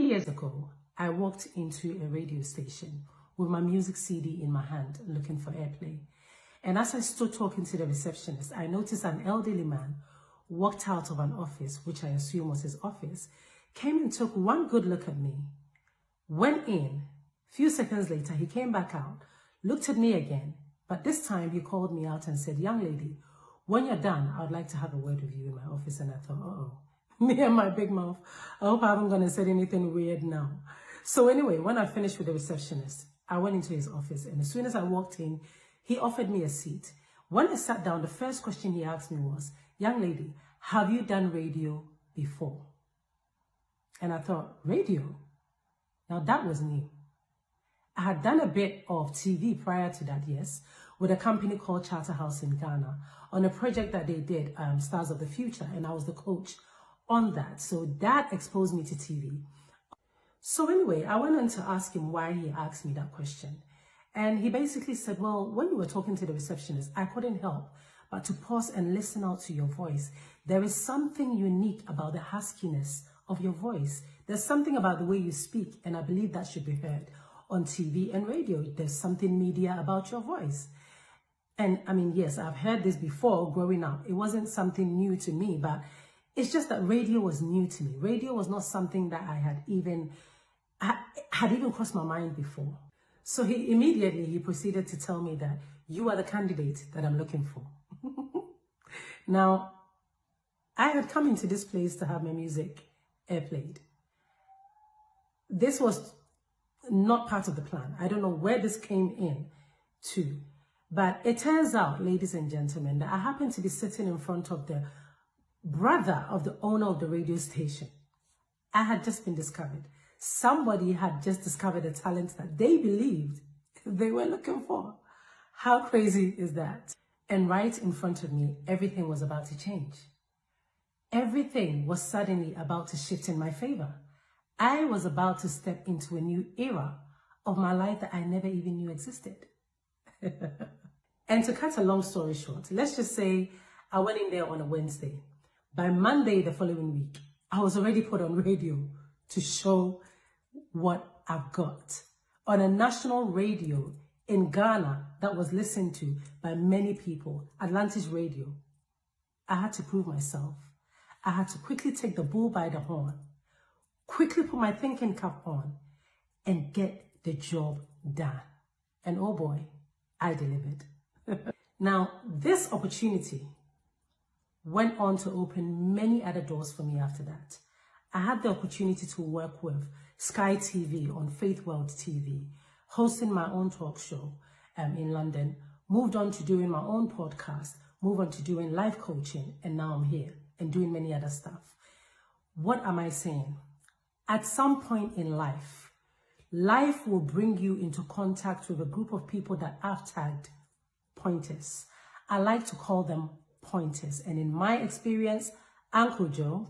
years ago, I walked into a radio station with my music CD in my hand looking for airplay. And as I stood talking to the receptionist, I noticed an elderly man walked out of an office, which I assume was his office, came and took one good look at me, went in. Few seconds later, he came back out, looked at me again, but this time he called me out and said, "Young lady, when you're done, I would like to have a word with you in my office." And I thought, uh-oh, me and my big mouth. I hope I haven't gonna say anything weird now. So anyway, when I finished with the receptionist, I went into his office, and as soon as I walked in, he offered me a seat. When I sat down, the first question he asked me was, "Young lady, have you done radio before?" And I thought, radio? Now that was new. I had done a bit of TV prior to that, yes, with a company called Charterhouse in Ghana on a project that they did, Stars of the Future, and I was the coach on that. So that exposed me to TV. So anyway, I went on to ask him why he asked me that question. And he basically said, well, when you were talking to the receptionist, I couldn't help but to pause and listen out to your voice. There is something unique about the huskiness of your voice. There's something about the way you speak, and I believe that should be heard on TV and radio. There's something media about your voice. And I mean, yes, I've heard this before growing up. It wasn't something new to me, but it's just that radio was new to me. Radio was not something that I had even crossed my mind before. So he proceeded to tell me that you are the candidate that I'm looking for. Now, I had come into this place to have my music airplayed. This was not part of the plan. I don't know where this came in to, but it turns out, ladies and gentlemen, that I happened to be sitting in front of the brother of the owner of the radio station. I had just been discovered. Somebody had just discovered a talent that they believed they were looking for. How crazy is that? And right in front of me, everything was about to change. Everything was suddenly about to shift in my favor. I was about to step into a new era of my life that I never even knew existed. And to cut a long story short, let's just say I went in there on a Wednesday. By Monday the following week, I was already put on radio to show what I've got on a national radio in Ghana that was listened to by many people, Atlantis Radio. I had to prove myself. I had to quickly take the bull by the horn, quickly put my thinking cap on, and get the job done. And oh boy, I delivered. Now, this opportunity went on to open many other doors for me after that. I had the opportunity to work with Sky TV on Faith World TV, hosting my own talk show in London, moved on to doing my own podcast, moved on to doing life coaching, and now I'm here and doing many other stuff. What am I saying? At some point in life, life will bring you into contact with a group of people that I've tagged pointers. I like to call them pointers. And in my experience, Uncle Joe,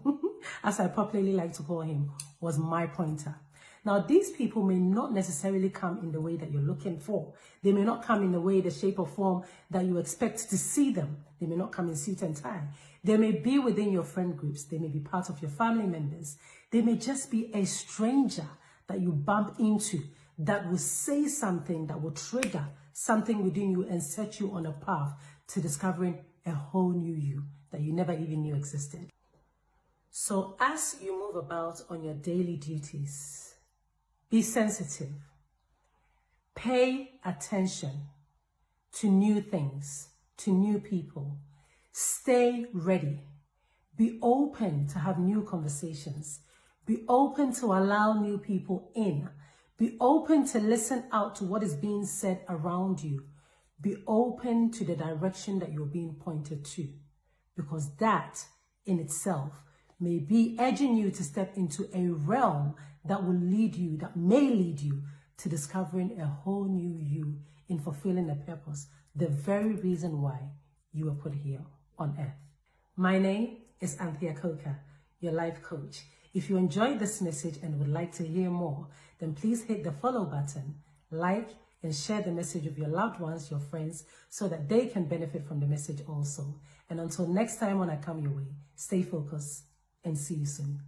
as I popularly like to call him, was my pointer. Now, these people may not necessarily come in the way that you're looking for. They may not come in the way, the shape or form that you expect to see them. They may not come in suit and tie. They may be within your friend groups. They may be part of your family members. They may just be a stranger that you bump into that will say something that will trigger something within you and set you on a path to discovering a whole new you that you never even knew existed. So as you move about on your daily duties, be sensitive. Pay attention to new things, to new people. Stay ready. Be open to have new conversations. Be open to allow new people in. Be open to listen out to what is being said around you. Be open to the direction that you're being pointed to, because that in itself may be edging you to step into a realm that will lead you, that may lead you to discovering a whole new you in fulfilling a purpose, the very reason why you were put here on earth. My name is Anthea Coker, your life coach. If you enjoyed this message and would like to hear more, then please hit the follow button, like, and share the message with your loved ones, your friends, so that they can benefit from the message also. And until next time when I come your way, stay focused and see you soon.